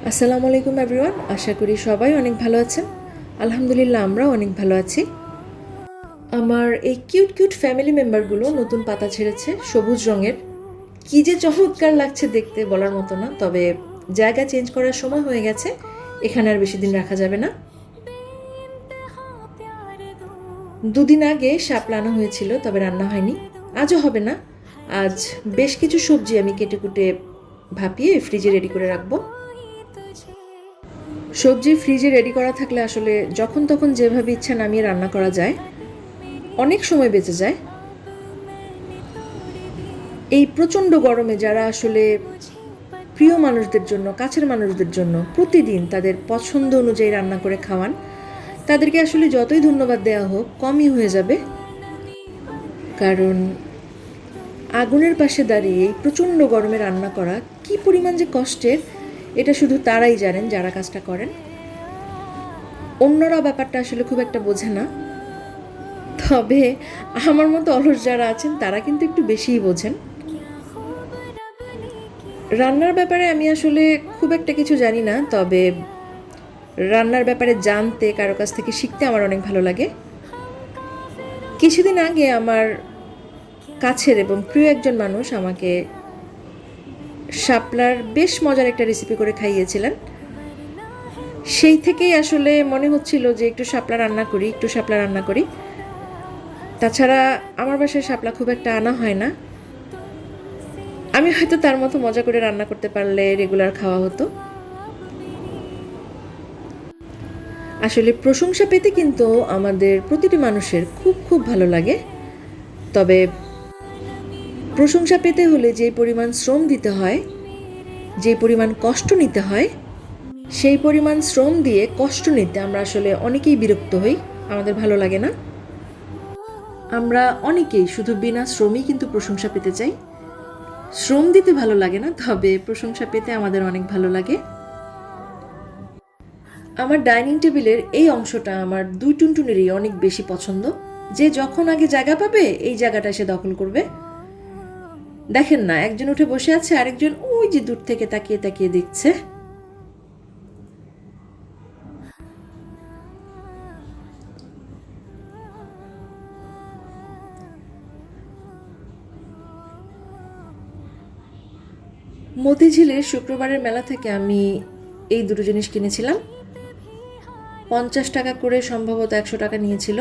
আসসালামু আলাইকুম এভরিওয়ান, আশা করি সবাই অনেক ভালো আছেন। আলহামদুলিল্লাহ আমরাও অনেক ভালো আছি। আমার এই কিউট কিউট ফ্যামিলি মেম্বারগুলো নতুন পাতা ছেড়েছে সবুজ রঙের। কী যে চমৎকার লাগছে দেখতে, বলার মতো না। তবে জায়গা চেঞ্জ করার সময় হয়ে গেছে, এখানে আর বেশি দিন রাখা যাবে না। দুদিন আগে শাপলা আনা হয়েছিল, তবে রান্না হয়নি, আজও হবে না। আজ বেশ কিছু সবজি আমি কেটে কুটে ভাপিয়ে ফ্রিজে রেডি করে রাখবো। সবজি ফ্রিজে রেডি করা থাকলে আসলে যখন তখন যেভাবে ইচ্ছা নামিয়ে রান্না করা যায়, অনেক সময় বেঁচে যায়। এই প্রচণ্ড গরমে যারা আসলে প্রিয় মানুষদের জন্য, কাছের মানুষদের জন্য প্রতিদিন তাদের পছন্দ অনুযায়ী রান্না করে খাওয়ান, তাদেরকে আসলে যতই ধন্যবাদ দেওয়া হোক কমই হয়ে যাবে। কারণ আগুনের পাশে দাঁড়িয়ে এই প্রচণ্ড গরমে রান্না করা কি পরিমাণ যে কষ্টের, এটা শুধু তারাই জানেন যারা কাজটা করেন। অন্যরা ব্যাপারটা আসলে খুব একটা বোঝে না। তবে আমার মতো অলস যারা আছেন তারা কিন্তু একটু বেশিই বোঝেন। রান্নার ব্যাপারে আমি আসলে খুব একটা কিছু জানি না, তবে রান্নার ব্যাপারে জানতে, কারো কাছ থেকে শিখতে আমার অনেক ভালো লাগে। কিছুদিন আগে আমার কাছের এবং প্রিয় একজন মানুষ আমাকে শাপলার বেশ মজার একটা রেসিপি করে খাইয়েছিলেন। সেই থেকেই আসলে মনে হচ্ছিল যে একটু শাপলা রান্না করি। তাছাড়া আমার বাসায় শাপলা খুব একটা আনা হয় না। আমি হয়তো তার মতো মজা করে রান্না করতে পারলে রেগুলার খাওয়া হতো। আসলে প্রশংসা পেতে কিন্তু আমাদের প্রতিটি মানুষের খুব খুব ভালো লাগে। তবে প্রশংসা পেতে হলে যে পরিমাণ শ্রম দিতে হয়, যে পরিমাণ কষ্ট নিতে হয়, সেই পরিমাণ শ্রম দিয়ে কষ্ট নিতে আমরা আসলে অনেকেই বিরক্ত হই, আমাদের ভালো লাগে না। আমরা অনেকেই শুধু বিনা শ্রমেই কিন্তু প্রশংসা পেতে চাই। শ্রম দিতে ভালো লাগে না, তবে প্রশংসা পেতে আমাদের অনেক ভালো লাগে। আমার ডাইনিং টেবিলের এই অংশটা আমার দুই টুনটুনেরই অনেক বেশি পছন্দ। যে যখন আগে জায়গা পাবে এই জায়গাটা এসে দখল করবে। দেখেন না, একজন উঠে বসে আছে, আরেকজন ওই যে দূর থেকে তাকিয়ে তাকিয়ে দেখছে। মতিঝিলের শুক্রবারের মেলা থেকে আমি এই দুটো জিনিস কিনেছিলাম। 50 টাকা করে, সম্ভবত 100 টাকা নিয়েছিল।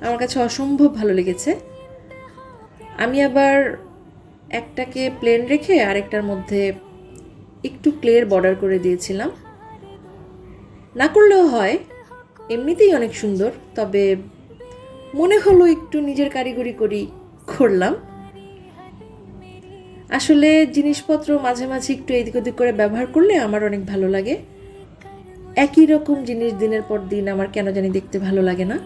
আমার কাছে অসম্ভব ভালো লেগেছে। আমি আবার একটাকে প্লেন রেখে আরেকটার মধ্যে একটু ক্লের বর্ডার করে দিয়েছিলাম। না করলেও হয়, এমনিতেই অনেক সুন্দর। তবে মনে হলো একটু নিজের কারিগরি করলাম। আসলে জিনিসপত্র মাঝে মাঝে একটু এদিক ওদিক করে ব্যবহার করলে আমার অনেক ভালো লাগে। একই রকম জিনিস দিনের পর দিন আমার কেন জানি দেখতে ভালো লাগে না,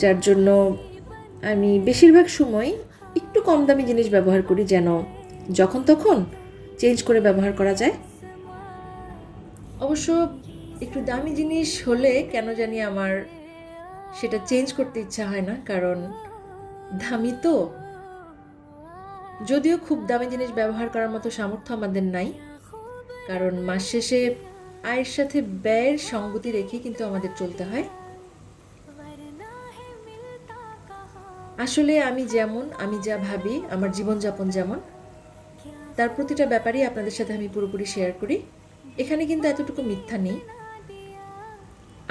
যার জন্য আমি বেশিরভাগ সময় একটু কম দামি জিনিস ব্যবহার করি, যেন যখন তখন চেঞ্জ করে ব্যবহার করা যায়। অবশ্য একটু দামি জিনিস হলে কেন জানি আমার সেটা চেঞ্জ করতে ইচ্ছা হয় না, কারণ দামি তো। যদিও খুব দামি জিনিস ব্যবহার করার মতো সামর্থ্য আমাদের নাই, কারণ মাস শেষে আয়ের সাথে ব্যয়ের সঙ্গতি রেখে কিন্তু আমাদের চলতে হয়। আসলে আমি যা ভাবি, আমার জীবনযাপন যেমন, তার প্রতিটা ব্যাপারই আপনাদের সাথে আমি পুরোপুরি শেয়ার করি। এখানে কিন্তু এতটুকু মিথ্যা নেই।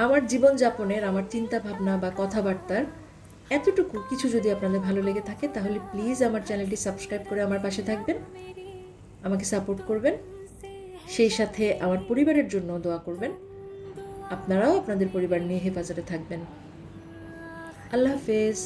আমার জীবনযাপনের, আমার চিন্তা ভাবনা বা কথাবার্তার এতটুকু কিছু যদি আপনাদের ভালো লেগে থাকে, তাহলে প্লিজ আমার চ্যানেলটি সাবস্ক্রাইব করে আমার পাশে থাকবেন, আমাকে সাপোর্ট করবেন। সেই সাথে আমার পরিবারের জন্য দোয়া করবেন। আপনারাও আপনাদের পরিবার নিয়ে হেফাজতে থাকবেন। আল্লাহ হাফেজ।